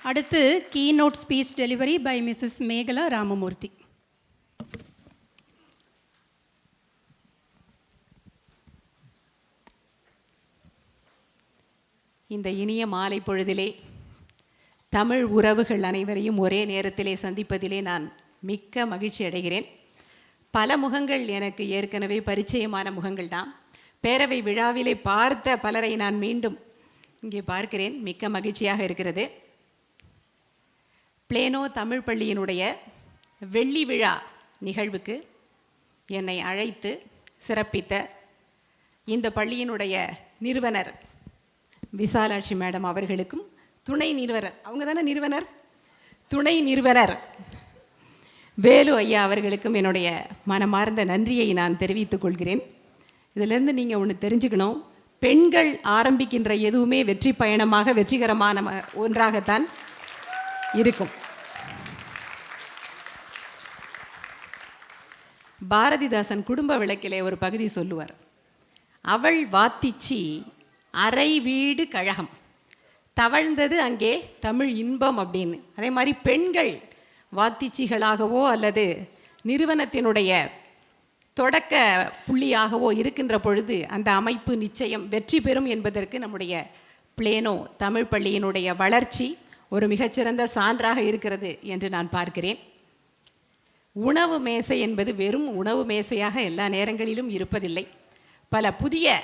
அடுத்து keynote speech delivery by Mrs Mekala Ramamoorthy. இந்த இனிய மாலை பொழுதிலே தமிழ் உறவுகள் அனைவரையும் ஒரே நேரத்திலே சந்திப்பதிலே நான் மிக்க மகிழ்ச்சி அடைகிறேன். பல முகங்கள் எனக்கு ஏற்கனவே பரிச்சயமான முகங்கள் தான். பேரவை விழாவிலே பார்த்த பலரை நான் மீண்டும் இங்கே பார்க்கிறேன். மிக்க மகிழ்ச்சியாக இருக்கிறது. பிளேனோ தமிழ் பள்ளியினுடைய வெள்ளி விழா நிகழ்வுக்கு என்னை அழைத்து சிறப்பித்த இந்த பள்ளியினுடைய நிறுவனர் விசாலாட்சி மேடம் அவர்களுக்கும், துணை நிறுவனர், அவங்க தானே நிறுவனர், துணை நிறுவனர் வேலு ஐயா அவர்களுக்கும் என்னுடைய மனமார்ந்த நன்றியை நான் தெரிவித்துக் கொள்கிறேன். இதிலிருந்து நீங்கள் ஒன்று தெரிஞ்சுக்கணும், பெண்கள் ஆரம்பிக்கின்ற எதுவுமே வெற்றி பயணமாக வெற்றிகரமான ஒன்றாகத்தான் இருக்கும். பாரதிதாசன் குடும்ப விளக்கிலே ஒரு பகுதி சொல்லுவார், அவள் வாத்திச்சி அரை வீடு கழகம், தவழ்ந்தது அங்கே தமிழ் இன்பம் அப்படின்னு. அதே மாதிரி பெண்கள் வாத்திச்சிகளாகவோ அல்லது நிறுவனத்தினுடைய தொடக்க புள்ளியாகவோ இருக்கின்ற பொழுது அந்த அமைப்பு நிச்சயம் வெற்றி பெறும் என்பதற்கு நம்முடைய பிளேனோ தமிழ் பள்ளியினுடைய வளர்ச்சி ஒரு மிகச்சிறந்த சான்றாக இருக்கிறது என்று நான் பார்க்கிறேன். உணவு மேசை என்பது வெறும் உணவு மேசையாக எல்லா நேரங்களிலும் இருப்பதில்லை. பல புதிய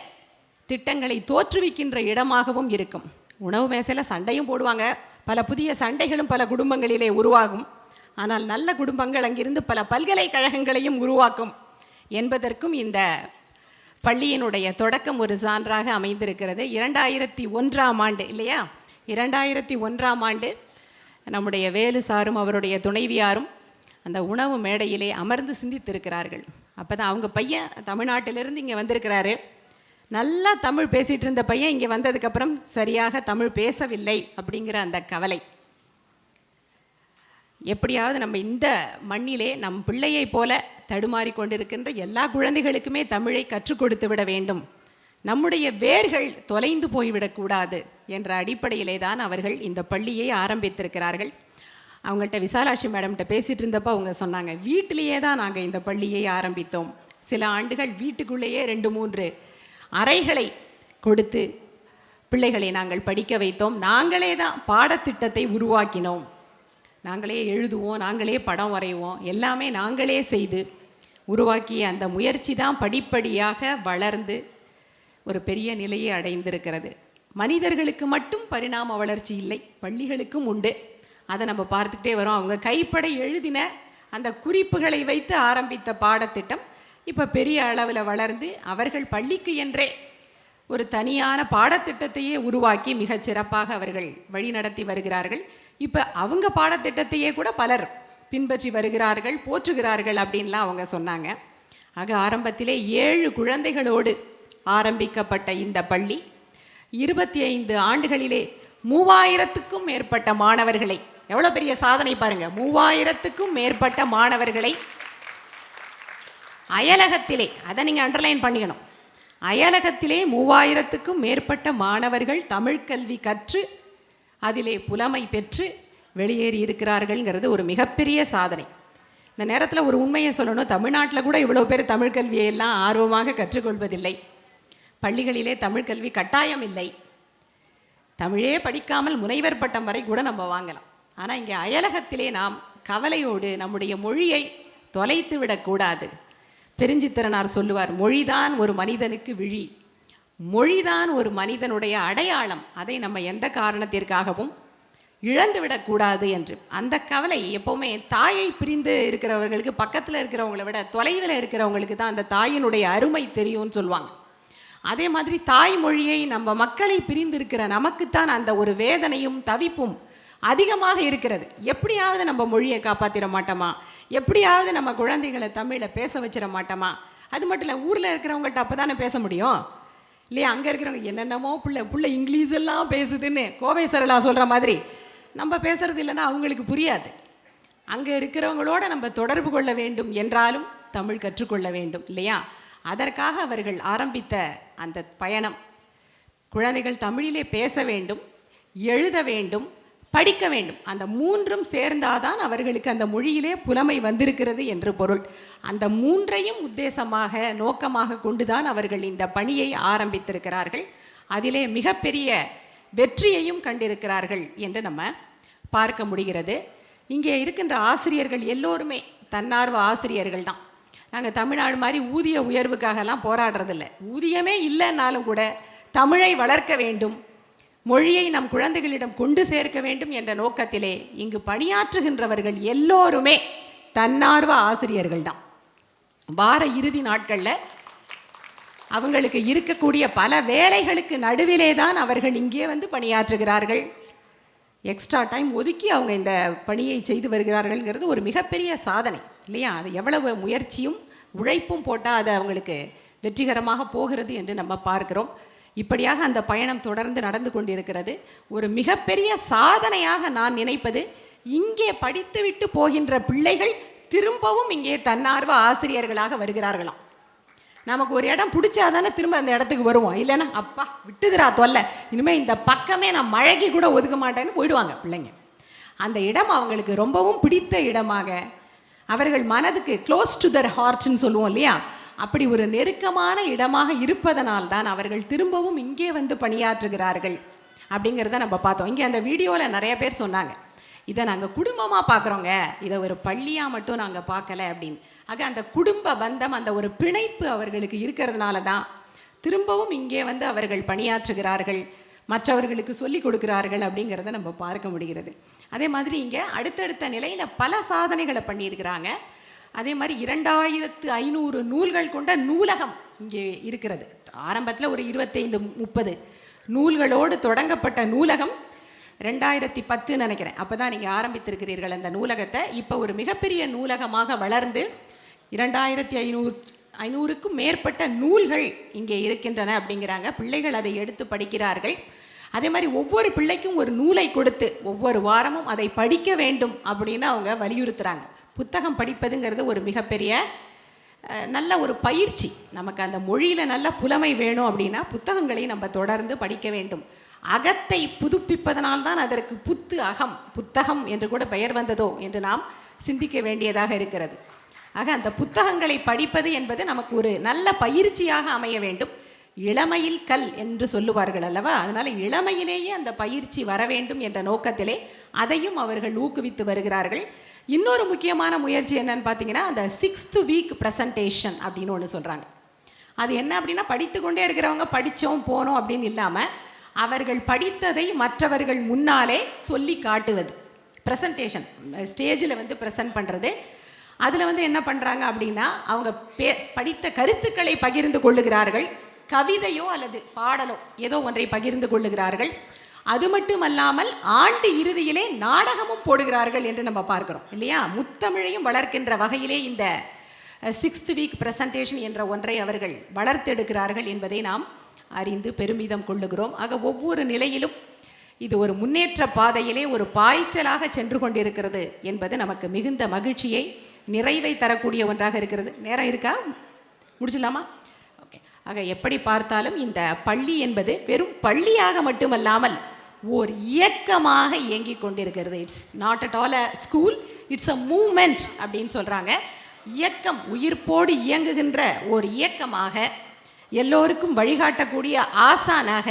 திட்டங்களை தோற்றுவிக்கின்ற இடமாகவும் இருக்கும். உணவு மேசையில் சண்டையும் போடுவாங்க, பல புதிய சண்டைகளும் பல குடும்பங்களிலே உருவாகும். ஆனால் நல்ல குடும்பங்கள் அங்கிருந்து பல பல்கலைக்கழகங்களையும் உருவாக்கும் என்பதற்கும் இந்த பள்ளியினுடைய தொடக்கம் ஒரு சான்றாக அமைந்திருக்கிறது. 2001ஆம் ஆண்டு இல்லையா, 2001ஆம் ஆண்டு நம்முடைய வேலு சாரும் அவருடைய துணைவியாரும் அந்த உணவு மேடையிலே அமர்ந்து சிந்தித்திருக்கிறார்கள். அப்போ தான் அவங்க பையன் தமிழ்நாட்டிலிருந்து இங்கே வந்திருக்கிறாரு. நல்லா தமிழ் பேசிகிட்டு இருந்த பையன் இங்கே வந்ததுக்கப்புறம் சரியாக தமிழ் பேசவில்லை அப்படிங்கிற அந்த கவலை. எப்படியாவது நம்ம இந்த மண்ணிலே நம் பிள்ளையை போல தடுமாறி கொண்டிருக்கின்ற எல்லா குழந்தைகளுக்குமே தமிழை கற்றுக் கொடுத்து விட வேண்டும், நம்முடைய வேர்கள் தொலைந்து போய்விடக்கூடாது என்ற அடிப்படையிலே தான் அவர்கள் இந்த பள்ளியை ஆரம்பித்திருக்கிறார்கள். அவங்கள்ட்ட விசாலாட்சி மேடம்கிட்ட பேசிகிட்டு இருந்தப்போ அவங்க சொன்னாங்க, வீட்டிலேயே தான் நாங்கள் இந்த பள்ளியை ஆரம்பித்தோம். சில ஆண்டுகள் வீட்டுக்குள்ளேயே 2-3 அறைகளை கொடுத்து பிள்ளைகளை நாங்கள் படிக்க வைத்தோம். நாங்களே தான் பாடத்திட்டத்தை உருவாக்கினோம், நாங்களே எழுதுவோம், நாங்களே படம் வரைவோம், எல்லாமே நாங்களே செய்து உருவாக்கிய அந்த முயற்சி தான் படிப்படியாக வளர்ந்து ஒரு பெரிய நிலையை அடைந்திருக்கிறது. மனிதர்களுக்கு மட்டும் பரிணாம வளர்ச்சி இல்லை, பள்ளிகளுக்கும் உண்டு. அதை நம்ம பார்த்துக்கிட்டே வரோம். அவங்க கைப்பட எழுதின அந்த குறிப்புகளை வைத்து ஆரம்பித்த பாடத்திட்டம் இப்போ பெரிய அளவில் வளர்ந்து அவர்கள் பள்ளிக்கு என்றே ஒரு தனியான பாடத்திட்டத்தையே உருவாக்கி மிகச் சிறப்பாக அவர்கள் வழி நடத்தி வருகிறார்கள். இப்போ அவங்க பாடத்திட்டத்தையே கூட பலர் பின்பற்றி வருகிறார்கள், போற்றுகிறார்கள் அப்படின்லாம் அவங்க சொன்னாங்க. ஆக ஆரம்பத்திலே 7 குழந்தைகளோடு ஆரம்பிக்கப்பட்ட இந்த பள்ளி 25 ஆண்டுகளிலே 3000க்கும் மேற்பட்ட மாணவர்களை, எவ்வளோ பெரிய சாதனை பாருங்கள், 3000க்கும் மேற்பட்ட மாணவர்களை அயலகத்திலே, அதை நீங்கள் அண்டர்லைன் பண்ணிக்கணும், அயலகத்திலே 3000க்கும் மேற்பட்ட மாணவர்கள் தமிழ் கல்வி கற்று அதிலே புலமை பெற்று வெளியேறி இருக்கிறார்கள்ங்கிறது ஒரு மிகப்பெரிய சாதனை. இந்த நேரத்தில் ஒரு உண்மையை சொல்லணும், தமிழ்நாட்டில் கூட இவ்வளோ பேர் தமிழ் கல்வியெல்லாம் ஆர்வமாக கற்றுக்கொள்வதில்லை. பள்ளிகளிலே தமிழ் கல்வி கட்டாயம் இல்லை. தமிழே படிக்காமல் முனைவர் பட்டம் வரை கூட நம்ம வாங்கலாம். ஆனால் இங்கே அயலகத்திலே நாம் கவலையோடு நம்முடைய மொழியை தொலைத்து விடக்கூடாது. பெருஞ்சித்திரனார் சொல்லுவார், மொழிதான் ஒரு மனிதனுக்கு விழி, மொழிதான் ஒரு மனிதனுடைய அடையாளம், அதை நம்ம எந்த காரணத்திற்காகவும் இழந்து விடக்கூடாது என்று. அந்த கவலை எப்போவுமே தாயை பிரிந்து இருக்கிறவர்களுக்கு, பக்கத்தில் இருக்கிறவங்களை விட தொலைவில் இருக்கிறவங்களுக்கு தான் அந்த தாயினுடைய அருமை தெரியும்னு சொல்லுவாங்க. அதே மாதிரி தாய்மொழியை நம்ம மக்களை பிரிந்து இருக்கிற நமக்குத்தான் அந்த ஒரு வேதனையும் தவிப்பும் அதிகமாக இருக்கிறது. எப்படியாவது நம்ம மொழியை காப்பாற்றிட மாட்டோமா, எப்படியாவது நம்ம குழந்தைகளை தமிழில் பேச வச்சிட மாட்டோமா. அது மட்டும் இல்லை, ஊரில் இருக்கிறவங்கள்ட்ட அப்போ தானே பேச முடியும் இல்லையா. அங்கே இருக்கிறவங்க என்னென்னமோ புள்ள இங்கிலீஷ் எல்லாம் பேசுதுன்னு கோவை சரளா சொல்கிற மாதிரி நம்ம பேசுகிறது இல்லைன்னா அவங்களுக்கு புரியாது. அங்கே இருக்கிறவங்களோட நம்ம தொடர்பு கொள்ள வேண்டும் என்றாலும் தமிழ் கற்றுக்கொள்ள வேண்டும் இல்லையா. அதற்காக அவர்கள் ஆரம்பித்த அந்த பயணம், குழந்தைகள் தமிழிலே பேச வேண்டும், எழுத வேண்டும், படிக்க வேண்டும். அந்த மூன்றும் சேர்ந்தாதான் அவர்களுக்கு அந்த மொழியிலே புலமை வந்திருக்கிறது என்று பொருள். அந்த மூன்றையும் உத்தேசமாக நோக்கமாக கொண்டுதான் அவர்கள் இந்த பணியை ஆரம்பித்திருக்கிறார்கள். அதிலே மிகப்பெரிய வெற்றியையும் கண்டிருக்கிறார்கள் என்று நம்ம பார்க்க முடிகிறது. இங்கே இருக்கின்ற ஆசிரியர்கள் எல்லோருமே தன்னார்வ ஆசிரியர்கள் தான். நாங்கள் தமிழ்நாடு மாதிரி ஊதிய உயர்வுக்காகலாம் போராடுறதில்லை. ஊதியமே இல்லைன்னாலும் கூட தமிழை வளர்க்க வேண்டும், மொழியை நம் குழந்தைகளிடம் கொண்டு சேர்க்க வேண்டும் என்ற நோக்கத்திலே இங்கு பணியாற்றுகின்றவர்கள் எல்லோருமே தன்னார்வ ஆசிரியர்கள் தான். வார இறுதி நாட்களில் அவங்களுக்கு இருக்கக்கூடிய பல வேலைகளுக்கு நடுவிலே தான் அவர்கள் இங்கே வந்து பணியாற்றுகிறார்கள். எக்ஸ்ட்ரா டைம் ஒதுக்கி அவங்க இந்த பணியை செய்து வருகிறார்கள்ங்கிறது ஒரு மிகப்பெரிய சாதனை இல்லையா? அது எவ்வளவு முயற்சியும் உழைப்பும் போட்டால் அது அவங்களுக்கு வெற்றிகரமாக போகிறது என்று நம்ம பார்க்கிறோம். இப்படியாக அந்த பயணம் தொடர்ந்து நடந்து கொண்டிருக்கிறது. ஒரு மிகப்பெரிய சாதனையாக நான் நினைப்பது, இங்கே படித்துவிட்டு போகின்ற பிள்ளைகள் திரும்பவும் இங்கே தன்னார்வ ஆசிரியர்களாக வருகிறார்களாம். நமக்கு ஒரு இடம் பிடிச்சாதானே திரும்ப அந்த இடத்துக்கு வருவோம். இல்லைன்னா அப்பா விட்டுதுரா தொல்லை, இனிமேல் இந்த பக்கமே நான் மழைக்கு கூட ஒதுக்க மாட்டேன்னு போயிடுவாங்க பிள்ளைங்க. அந்த இடம் அவங்களுக்கு ரொம்பவும் பிடித்த இடமாக, அவர்கள் மனதுக்கு க்ளோஸ் டு தர் ஹார்ட்னு சொல்லுவோம் இல்லையா, அப்படி ஒரு நெருக்கமான இடமாக இருப்பதனால்தான் அவர்கள் திரும்பவும் இங்கே வந்து பணியாற்றுகிறார்கள் அப்படிங்கிறத நம்ம பார்த்தோம். இங்கே அந்த வீடியோவில் நிறைய பேர் சொன்னாங்க, இதை நாங்கள் குடும்பமாக பார்க்குறோங்க, இதை ஒரு பள்ளியாக மட்டும் நாங்கள் பார்க்கல அப்படின்னு. ஆக அந்த குடும்ப பந்தம், அந்த ஒரு பிணைப்பு அவர்களுக்கு இருக்கிறதுனால தான் திரும்பவும் இங்கே வந்து அவர்கள் பணியாற்றுகிறார்கள், மற்றவர்களுக்கு சொல்லிக் கொடுக்கிறார்கள் அப்படிங்கிறத நம்ம பார்க்க முடிகிறது. அதே மாதிரி இங்கே அடுத்தடுத்த நிலையில் பல சாதனைகளை பண்ணியிருக்கிறாங்க. அதே மாதிரி 2500 நூல்கள் கொண்ட நூலகம் இங்கே இருக்கிறது. ஆரம்பத்தில் ஒரு 25-30 நூல்களோடு தொடங்கப்பட்ட நூலகம் 2010 நினைக்கிறேன், அப்போ தான் நீங்கள் ஆரம்பித்திருக்கிறீர்கள் அந்த நூலகத்தை. இப்போ ஒரு மிகப்பெரிய நூலகமாக வளர்ந்து 2500க்கும் மேற்பட்ட நூல்கள் இங்கே இருக்கின்றன அப்படிங்கிறாங்க. பிள்ளைகள் அதை எடுத்து படிக்கிறார்கள். அதே மாதிரி ஒவ்வொரு பிள்ளைக்கும் ஒரு நூலை கொடுத்து ஒவ்வொரு வாரமும் அதை படிக்க வேண்டும் அப்படின்னு அவங்க வலியுறுத்துகிறாங்க. புத்தகம் படிப்பதுங்கிறது ஒரு மிகப்பெரிய நல்ல ஒரு பயிற்சி. நமக்கு அந்த மொழியில் நல்ல புலமை வேணும் அப்படின்னா புத்தகங்களை நம்ம தொடர்ந்து படிக்க வேண்டும். அகத்தை புதுப்பிப்பதனால்தான் அதற்கு புத்து அகம், புத்தகம் என்று கூட பெயர் வந்ததோ என்று நாம் சிந்திக்க வேண்டியதாக இருக்கிறது. ஆக அந்த புத்தகங்களை படிப்பது என்பது நமக்கு ஒரு நல்ல பயிற்சியாக அமைய வேண்டும். இளமையில் கல் என்று சொல்லுவார்கள் அல்லவா, அதனால் இளமையிலேயே அந்த பயிற்சி வர வேண்டும் என்ற நோக்கத்திலே அதையும் அவர்கள் ஊக்குவித்து வருகிறார்கள். இன்னொரு முக்கியமான முயற்சி என்னன்னு பார்த்தீங்கன்னா, அந்த 6th வீக் ப்ரெசன்டேஷன் அப்படின்னு ஒன்று சொல்கிறாங்க. அது என்ன அப்படின்னா, படித்து கொண்டே இருக்கிறவங்க படித்தோம் போனோம் அப்படின்னு இல்லாமல் அவர்கள் படித்ததை மற்றவர்கள் முன்னாலே சொல்லி காட்டுவது. ப்ரெசன்டேஷன் ஸ்டேஜில் வந்து ப்ரெசன்ட் பண்ணுறது. அதில் வந்து என்ன பண்ணுறாங்க அப்படின்னா, அவங்க படித்த கருத்துக்களை பகிர்ந்து கொள்ளுகிறார்கள். கவிதையோ அல்லது பாடலோ ஏதோ ஒன்றை பகிர்ந்து கொள்ளுகிறார்கள். அது மட்டுமல்லாமல் ஆண்டு இறுதியிலே நாடகமும் போடுகிறார்கள் என்று நம்ம பார்க்கிறோம் இல்லையா. முத்தமிழையும் வளர்க்கின்ற வகையிலே இந்த 6th வீக் ப்ரெசன்டேஷன் என்ற ஒன்றை அவர்கள் வளர்த்தெடுக்கிறார்கள் என்பதை நாம் அறிந்து பெருமிதம் கொள்ளுகிறோம். ஆக ஒவ்வொரு நிலையிலும் இது ஒரு முன்னேற்ற பாதையிலே ஒரு பாய்ச்சலாக சென்று கொண்டிருக்கிறது என்பது நமக்கு மிகுந்த மகிழ்ச்சியை, நிறைவை தரக்கூடிய ஒன்றாக இருக்கிறது. நேரம் இருக்கா? முடிச்சிடலாமா? ஓகே. ஆக எப்படி பார்த்தாலும் இந்த பள்ளி என்பது வெறும் பள்ளியாக மட்டுமல்லாமல் ஓர் இயக்கமாக இயங்கிக் கொண்டிருக்கிறது. It's not at all a school, it's a movement அப்படின்னு சொல்கிறாங்க. இயக்கம், உயிர்ப்போடு இயங்குகின்ற ஒரு இயக்கமாக, எல்லோருக்கும் வழிகாட்டக்கூடிய ஆசானாக,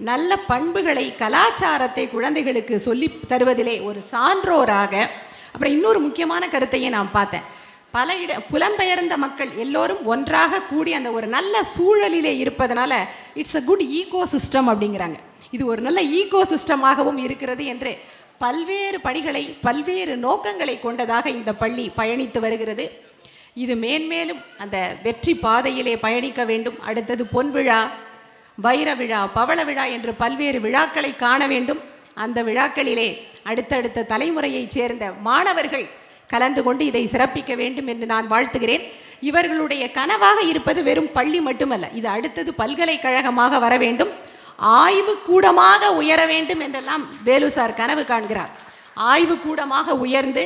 நல்ல பண்புகளை, கலாச்சாரத்தை குழந்தைகளுக்கு சொல்லி தருவதிலே ஒரு சான்றோராக. அப்புறம் இன்னொரு முக்கியமான கருத்தையே நான் பார்த்தேன். பல புலம்பெயர்ந்த மக்கள் எல்லோரும் ஒன்றாக கூடி அந்த ஒரு நல்ல சூழலிலே இருப்பதனால it's a good ecosystem அப்படிங்கிறாங்க. இது ஒரு நல்ல ஈகோ சிஸ்டமாகவும் இருக்கிறது என்று பல்வேறு படிகளை, பல்வேறு நோக்கங்களை கொண்டதாக இந்த பள்ளி பயணித்து வருகிறது. இது மேன்மேலும் அந்த வெற்றி பாதையிலே பயணிக்க வேண்டும். அடுத்தது பொன் விழா, வைர விழா, பவள விழா என்று பல்வேறு விழாக்களை காண வேண்டும். அந்த விழாக்களிலே அடுத்தடுத்த தலைமுறையைச் சேர்ந்த மாணவர்கள் கலந்து கொண்டு இதை சிறப்பிக்க வேண்டும் என்று நான் வாழ்த்துகிறேன். இவர்களுடைய கனவாக இருப்பது வெறும் பள்ளி மட்டுமல்ல, இது அடுத்தது பல்கலைக்கழகமாக வர வேண்டும், ஆய்வுக்கூடமாக உயர வேண்டும் என்றெல்லாம் வேலு சார் கனவு காண்கிறார். ஆய்வுக்கூடமாக உயர்ந்து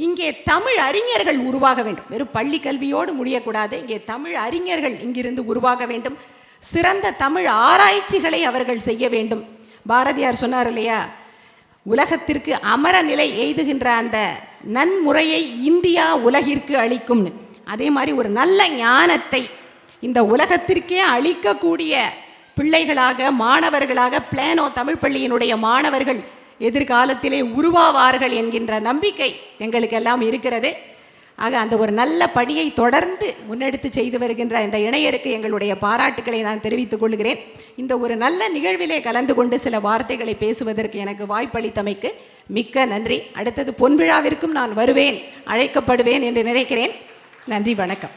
இங்கே தமிழ் அறிஞர்கள் உருவாக வேண்டும். வெறும் பள்ளி கல்வியோடு முடியக்கூடாது. இங்கே தமிழ் அறிஞர்கள் இங்கிருந்து உருவாக வேண்டும். சிறந்த தமிழ் ஆராய்ச்சிகளை அவர்கள் செய்ய வேண்டும். பாரதியார் சொன்னார் இல்லையா, உலகத்திற்கு அமர நிலை எய்துகின்ற அந்த நன்முறையை இந்தியா உலகிற்கு அளிக்கும்னு. அதே மாதிரி ஒரு நல்ல ஞானத்தை இந்த உலகத்திற்கே அளிக்கக்கூடிய பிள்ளைகளாக மாணவர்களாக பிளானோ தமிழ் பள்ளியினுடைய மாணவர்கள் எதிர்காலத்திலே உருவாவார்கள் என்கின்ற நம்பிக்கை எங்களுக்கெல்லாம் இருக்கிறது. ஆக அந்த ஒரு நல்ல பணியை தொடர்ந்து முன்னெடுத்து செய்து வருகின்ற இந்த இணையருக்கு எங்களுடைய பாராட்டுக்களை நான் தெரிவித்துக் கொள்கிறேன். இந்த ஒரு நல்ல நிகழ்விலே கலந்து கொண்டு சில வார்த்தைகளை பேசுவதற்கு எனக்கு வாய்ப்பளித்தமைக்கு மிக்க நன்றி. அடுத்தது பொன்விழாவிற்கும் நான் வருவேன், அழைக்கப்படுவேன் என்று நினைக்கிறேன். நன்றி, வணக்கம்.